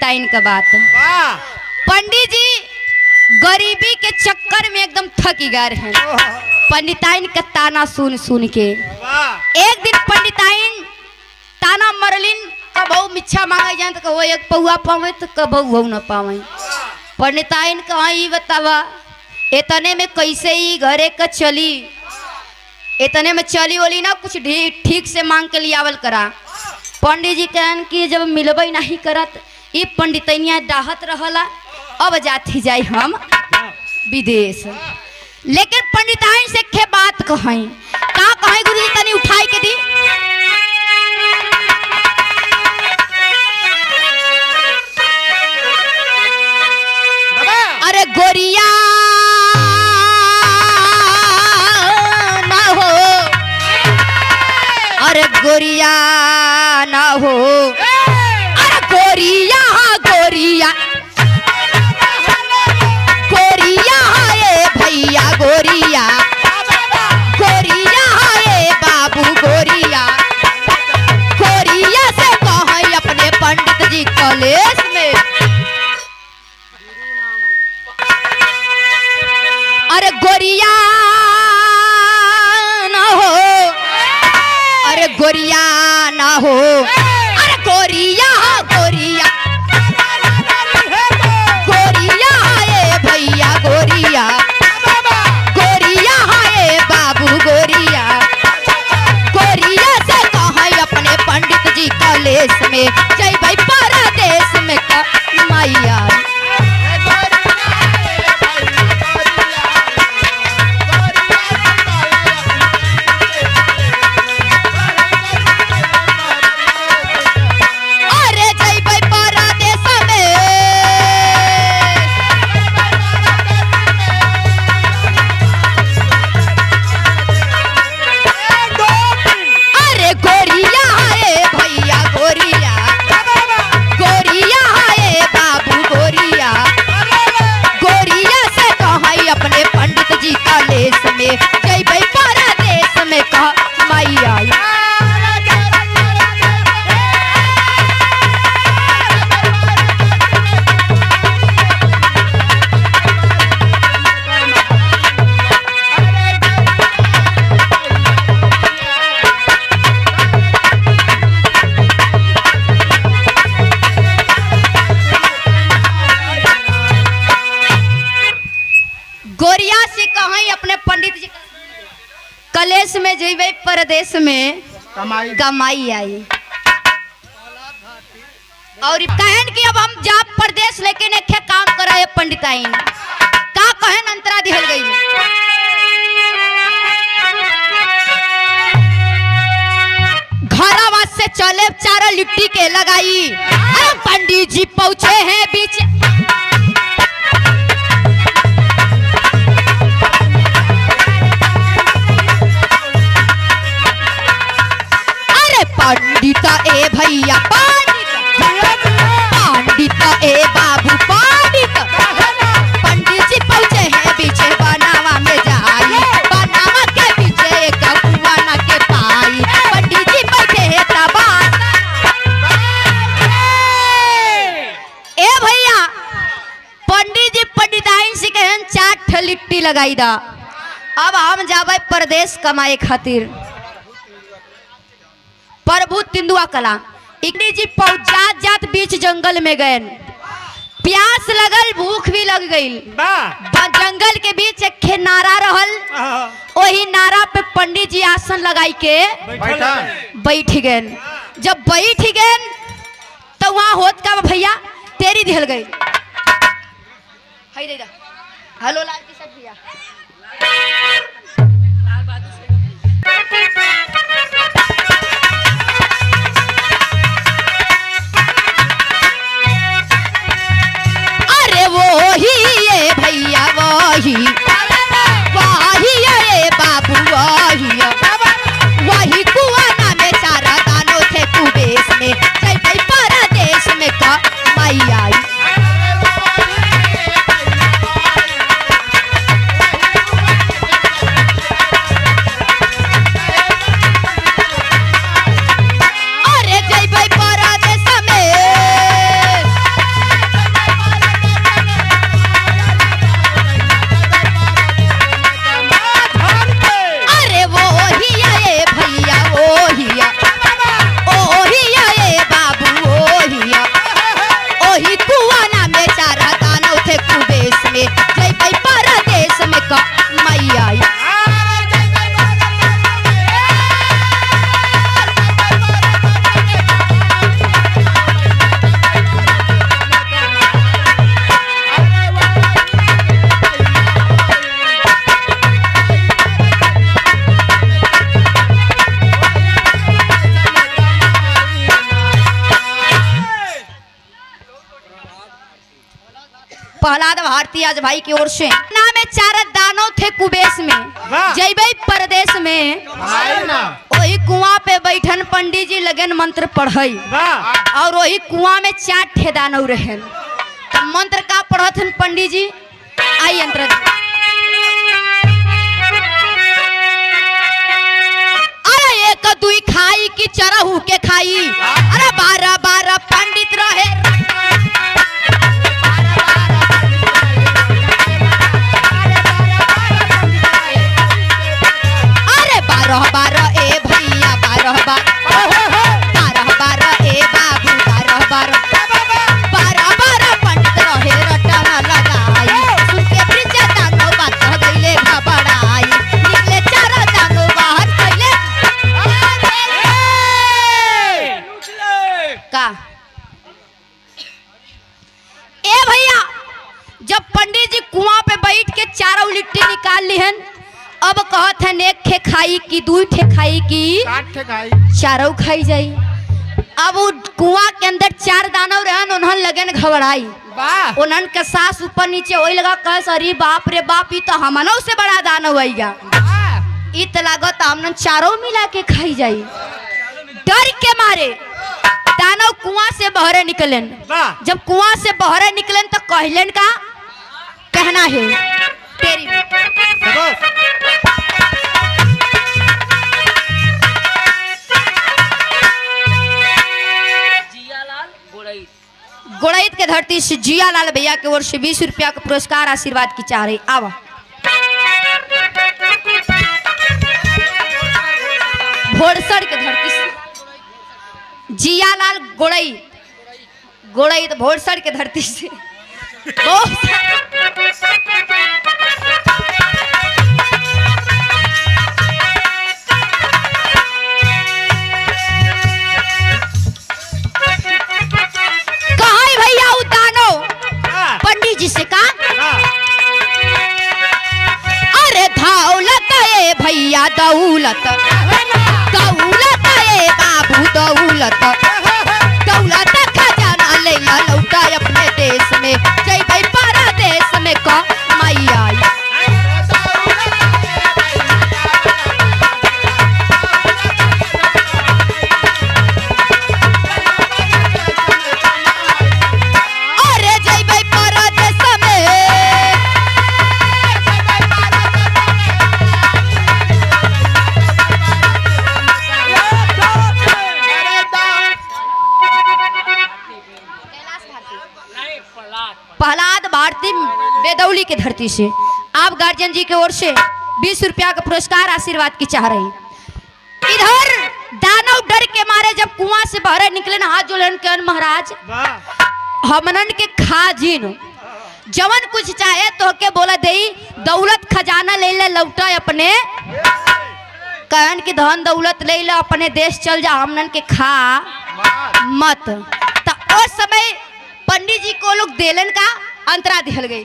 पंडिताइन का बात। पंडित जी गरीबी के चक्कर में एकदम थक गए हैं। पंडिताइन का ताना सुन सुन के एक दिन पंडिताइन ताना मरलिन, कबहू मिच्छा मांगे जाए तो कहो एक पौआ पावे तो कबहू न पावे। पंडिताइन कहा ई बतावा इतने में कैसे ही घरे का चली, इतने में चली वाली ना कुछ ठीक से मांग के लियावल करा। पंडित जी कहन कि जब मिलबे नहीं करत ये पंडितनिया डाहत रहला, अब जाती जाई हम विदेश। लेकिन पंडिताइन से के बात कहें का कहें गुरुजी तनी उठाई के दी। अरे गोरिया ना हो, अरे गोरिया ना हो, अरे गोरिया गोरिया गोरिया है भैया गोरिया, गोरिया है बाबू गोरिया, गोरिया से कहें अपने पंडित जी कॉलेज में। अरे गोरिया ना हो, अरे गोरिया ना हो, अरे गोरिया गोरिया गोरिया है भैया गोरिया, गोरिया है बाबू गोरिया, गोरिया से कहें अपने पंडित जी कॉलेज में जय भाई परदेश में मैया। कलेश में जेबे परदेश में कमाई आई और कहन कि अब हम जा परदेश लेकिन एक काम करे पंडिताइन का कहन अंतरा दिहल गई। घरवा से चले चारा लिट्टी के लगाई, अरे पंडित जी पहुंचे हैं बीच। पंडिता ए भैया पंडिता ए बाबू पंडित, पंडित जी पहुंचे हैं पीछे बनावा में जाई, बनावा के पीछे एक कुआं ना के पाई, पंडित जी बैठे हैं तबा। ए भैया पंडित जी पंडिताइन से कहन 4 लिट्टी लगाई दा, अब हम जाबे परदेश कमाए खातिर। प्रभु तिंदुआ कला इकनी जी जात जात बीच जंगल में गए, प्यास लगल भूख भी लग गई। जंगल के बीच एक नारा रहल, वही नारा पे पंडित जी आसन लगाई के बैठ गए। जब बैठ गए तो वहां होत का भैया तेरी दिहल गई। हेलो लाल किशन भैया, वही ये भैया वही वही ये बाबू वही वही कुआं में चारा दानों थे कुबेश में जय भाई परदेश में का माई आई। शादी आज भाई की ओर से। ना में 4 दानव थे कुबेश में, जैबे परदेश में वही कुआं पे बैठन पंडित जी लगन मंत्र पढ़ई और वही कुआं में 4 ठे दानव रहन। तो मंत्र का पढ़थन पंडित जी, आई यंत्र एक दुई खाई की चरहू के खाई, अरे 12 पंडित रहे, अरे 12 ए भैया 12 ए बाबू 12 पंडित रहे रटन लगाई, सुन के ब्रिज दानो बात गईले घबराई, निकले 4 दानो बाहर गईले का। ए भैया जब पंडित जी कुआं पे बैठ के 4 लिट्टी निकाल लिहन, अब कहत है एक ठे खाई की 2 ठे खाई की 4 खाई जाई। अब वो कुआं के अंदर 4 दानव रहन, उन्हन लगन घबराई, उन्हन के सास ऊपर नीचे वही लगा कह अरे बाप रे बाप, ये तो हमनों से बड़ा दानव आईगा, इत लागत हमन 4 मिला के खाई जाई। डर के मारे दानव कुआं से बहरे निकलन। जब कुआं से बहरे निकलन तो कहलन का कहना है तेरी गोड़ैत के धरती से जियालाल भैया के ओर से 20 रुपया का पुरस्कार आशीर्वाद की चाह रही। आवा भोरसर के धरती से जियालाल गोड़ैत भोरसर के धरती से भैया उतानो पंडित जी से का, अरे दौलत ए भैया दौलत ए बाबू दौलत खजाना ले लौटा अपने देश में, जय भाई पारा देश में का माई आई। प्रहलाद भारती बेदौली के धरती से आप गार्जियन जी की ओर से 20 रुपया का पुरस्कार आशीर्वाद की चाह रही। इधर दानव डर के मारे जब कुआं से बाहर निकले ना, हाथ जोड़न के महाराज हमनन के खाजिन जवन कुछ चाहे तो के बोला दे, दौलत खजाना ले ले लौटा अपने, कहन की धन दौलत ले ले अपने देश चल जा, हमनन के खा मत। तो उस समय पंडित जी को लोग देलन का अंतरा दिहल गई।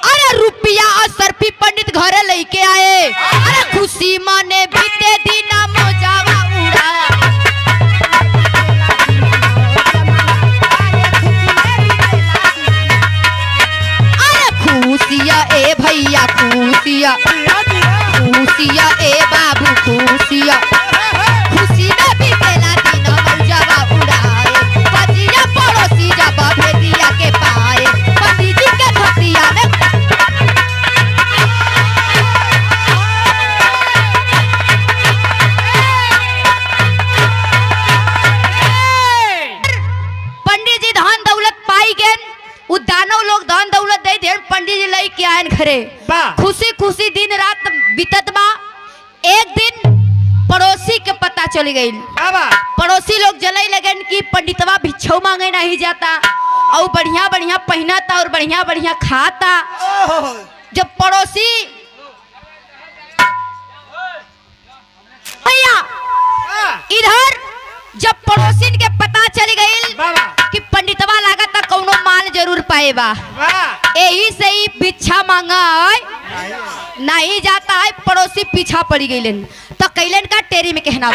अरे रुपया असरफी पंडित घरे लेके आए, अरे खुशी माने बीते दिन मोजावा उड़ा, अरे खुशिया ए भैया खुशिया ए बाबू खुशिया, खुशी में भी केला दिन मौजावा उड़ाए, पतिया पड़ोसी जब भेदिया के पाए, पति जी के धतिया में पंडित जी धन दौलत पाई गए, वो दानव लोग धन दौलत दे दे पंडित जी लाई के आयन घरे, खुशी खुशी दिन रात बीतत बा। एक दिन पड़ोसी के पता चली गई, पड़ोसी लोग जलाई लगन की पंडितवा भिक्षौ मांगे नहीं जाता और बढ़िया बढ़िया पहनाता और बढ़िया बढ़िया खाता। जब पड़ोसी भैया इधर जब पड़ोसी के पता चली गई कि पंडितवा लागत कौनो माल जरूर पाएबा, यही से ही भिक्षा मांगा नहीं जाता है, पड़ोसी पीछा पड़ी गई तो कैलन का टेरी में कहना,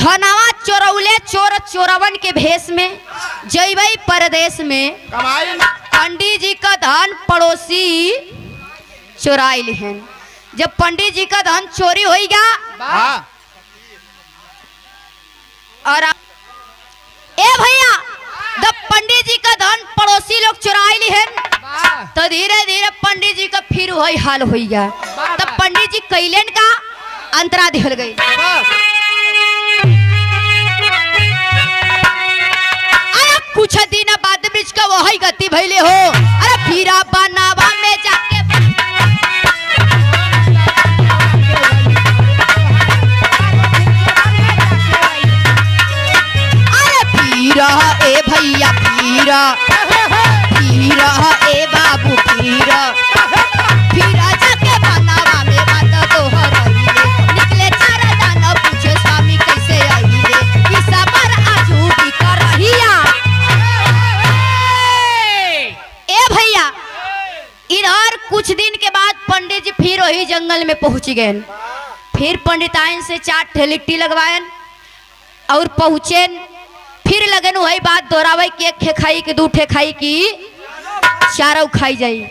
धनवा चोरौले चोर चोरवन के भेष में जैबई परदेश में पंडित जी का धन पड़ोसी चुराई लिहन। जब पंडित जी का धन चोरी होगा और ए भैया जब पंडित जी का धन पड़ोसी लोग चुराई लिहन तो धीरे धीरे पंडित जी का फिर वही हाल होगा। तब पंडित जी कैलेन का अंतरा दिहल गई। कुछ दिन बाद बीच का वही गति भैले हो। अरे फिरा बनावा में जाके अरे फिरा ए भैया फिरा ए बाबू फिरा जाके बनावा में बात दोहराइले। निकले चार दाना पूछे स्वामी कैसे आइले। किसा पर आजू भी कर रहिया भैया। इधर कुछ दिन के बाद पंडित जी फिर वही जंगल में पहुंच गए। फिर पंडिताइन से 4 ठे लिट्टी लगवाएन और पहुंचे। फिर लगन वही बात दोहरावे कि 1 ठे खाई कि 2 ठे खाई कि 4 खाई जाई।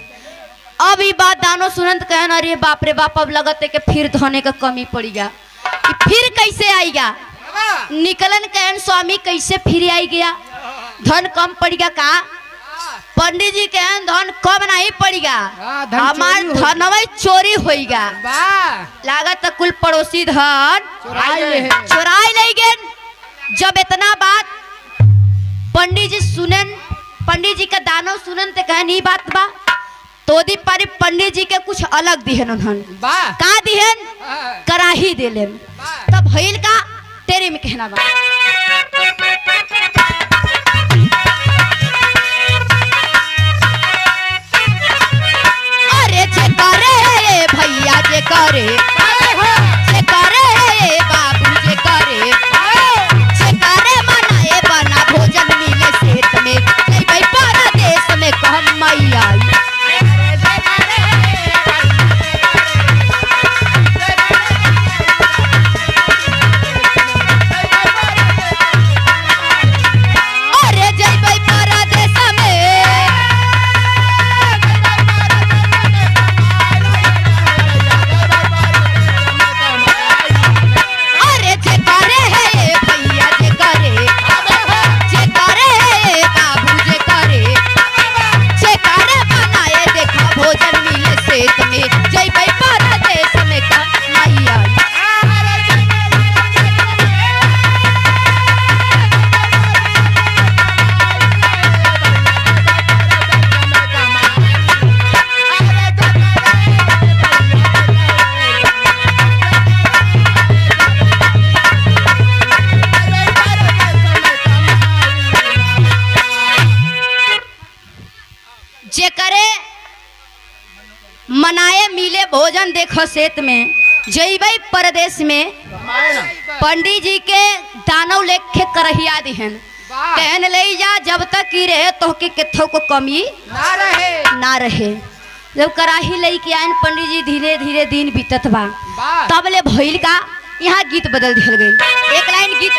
अब ये बात दानो सुनंत कहन अरे बाप रे बाप अब लगत है कि फिर धोने का कमी पड़ेगा कि फिर कैसे आएगा। निकलन कहन स्वामी कैसे फिर आई गया धन कम पड़ेगा का। पंडित जी के धन कम नहीं पड़ेगा हमार धनवा चोरी होगा। लागत कुल पड़ोसी धन चोराई ले गए। जब इतना बात पंडित जी सुनन पंडित जी का दानव सुनन ते कहन ई बात बा तो दी पर पंडित जी के कुछ अलग दिहन उन्हन का दिहन कराही देलन। तब भइल का तेरे में कहना बा। भैया जे करे बाबू जे करे मनाए बना भोजन मिले सेत में भाई परदेश में कहम मैया। अरे जय परदेश में मनाए मिले भोजन देखो सेत में जैबई परदेश में पंडित जी के दानव लेखे करहिया दिहन कहन ले जा जब तक की रहे तो के केथो को कमी ना रहे। जब कराही ले के आयन पंडित जी धीरे धीरे दिन बीतत बा तब ले भइल का यहाँ गीत बदल दिहल गई। एक लाइन गीत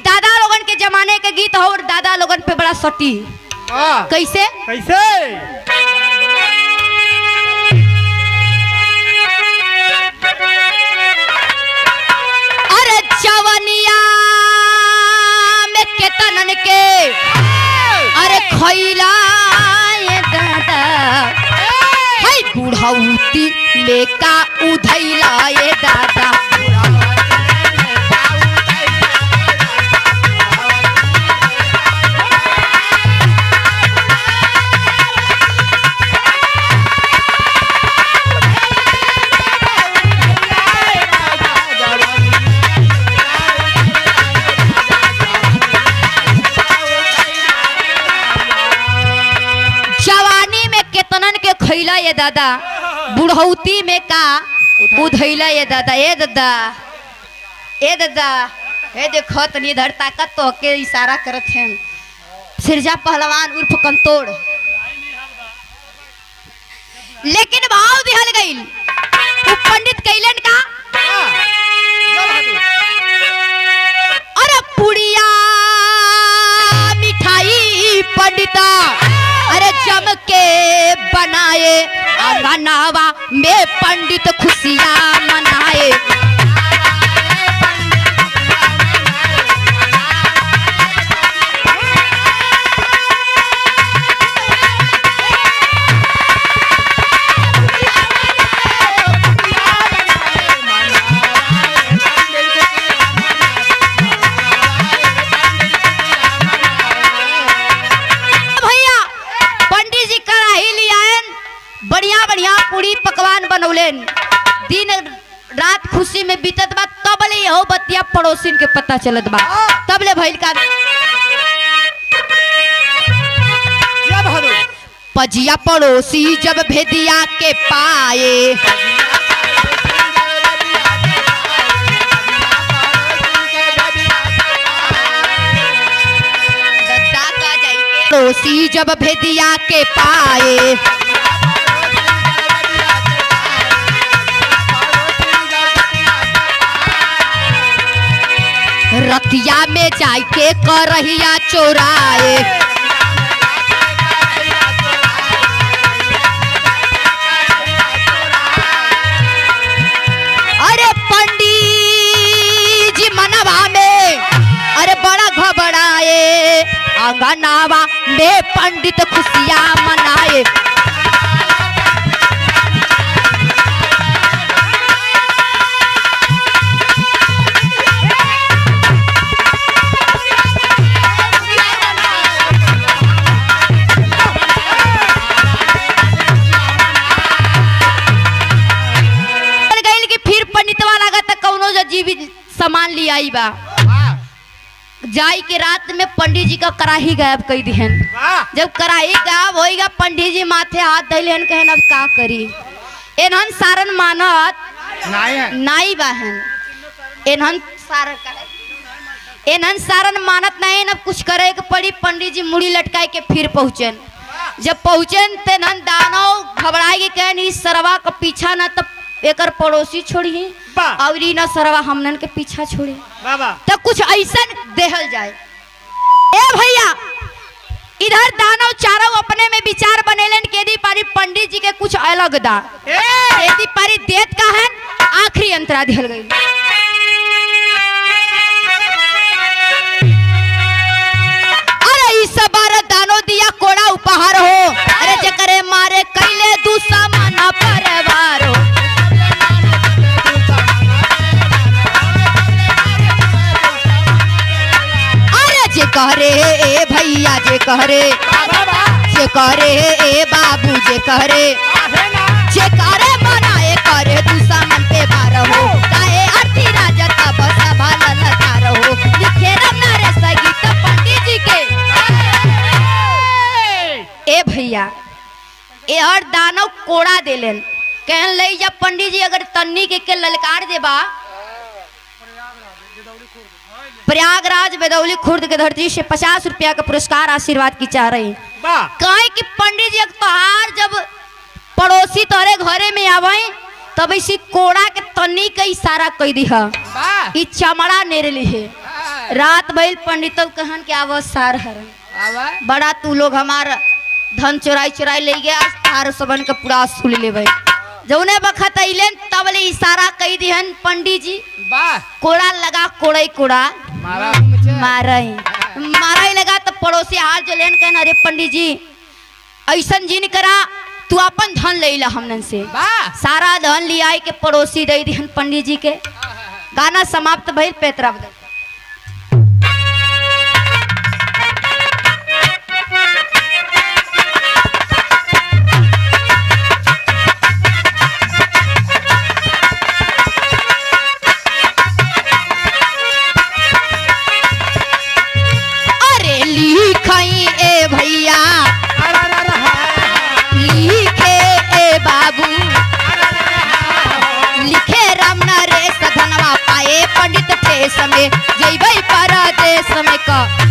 दादा लोगन के जमाने के गीत हो और दादा लोगन पे बड़ा सटी। कैसे कैसे अरे जवनिया में केतनन के अरे खैला ये दादा है बुढ़ौती लेका उधैला ये दादा। खैला ये दादा बुढ़ौती में का उधैला ये दादा। ए दादा हे देखो तनी इधर ताकत तो के इशारा करत हैं सिरजा पहलवान उर्फ कंतोड़। लेकिन भाव दिहल गईल वो पंडित कैलन का अरे पुड़िया मिठाई पंडिता अरे जम के बनाए अंगनावा में पंडित खुशियां मनाए। बनौलेन दिन रात खुशी में बीतत बा तब ले हो बतिया पड़ोसिन के पता चलत बा तब ले भइल का पजिया पड़ोसी जब भेदिया के पाए पड़ोसी जब भेदिया के पाए रतिया में जाके करहिया चोराए अरे पंडित जी मनवा में अरे बड़ा घबराए अंगनावा में पंडित खुशियां मनाए। सामान ले आई बा जाई के रात में पंडित जी का कराही गायब कई दिहन। जब कराही गायब होएगा पंडित जी माथे हाथ धइलेन कहन अब का करी एनहन सारन मानत नाई बहन एनहन सारन कहे एनहन सारन मानत नहीं अब कुछ करे के पड़ी। पंडित जी मुड़ी लटकाए के फिर पहुंचन जब पहुंचन तेनहन दानव घबराए के कहन इस सरवा का पीछा न तब एकर पड़ोसी छोड़ी और न सरवा हमनन के पीछा छोड़ी तो कुछ ऐसा देहल जाए। ए भैया इधर दानव चारों अपने में विचार बनेलन केदी पारी पंडित जी के कुछ अलग दा केदी पारी देत का है आखिरी अंतरा दिहल गई। अरे इस बार दानव दिया कोड़ा उपहार हो अरे जकरे मारे कैले दूसरा माना परवार हो जे कहरे ए भैया जे कहरे ए बाबू जे करे मनाए करे दूसरा मन पे बार हो काहे आरती राजा तब सभा ललकार हो लिखे रमना रे संगीत पंडित जी के। ए भैया ए हर दानव कोड़ा देलन कहन लई जब पंडित जी अगर तन्नी के ललकार देबा प्रयागराज बेदौली खुर्द के धरती से 50 रुपया का पुरस्कार आशीर्वाद की चाह रही कहे कि पंडित जी तोहार जब पड़ोसी तोरे घरे में आवे तब इसी कोड़ा के तन्नी का इशारा कई दी है चमड़ा नेरली है रात भइल पंडित कहन के आव सार हर बड़ा तू लोग हमार धन चुराई ले गया तार सबन के पूरा सुन ले भाई जौने बखत अइलेन तब ले इशारा कई दिहन पंडित जी कोड़ा लगा कोड़ा मारा लगा तो पड़ोसी हाल जलेन कहन अरे पंडित जी ऐसन जिन करा तू अपन धन ले ला हमनन से सारा धन लिया के पड़ोसी दे दिहन पंडित जी के। गाना समाप्त भइल पेतरा बदल भैया लिखे ए बाबू लिखे रमना रे सधनवा पाए पंडित ठेस में जय समय का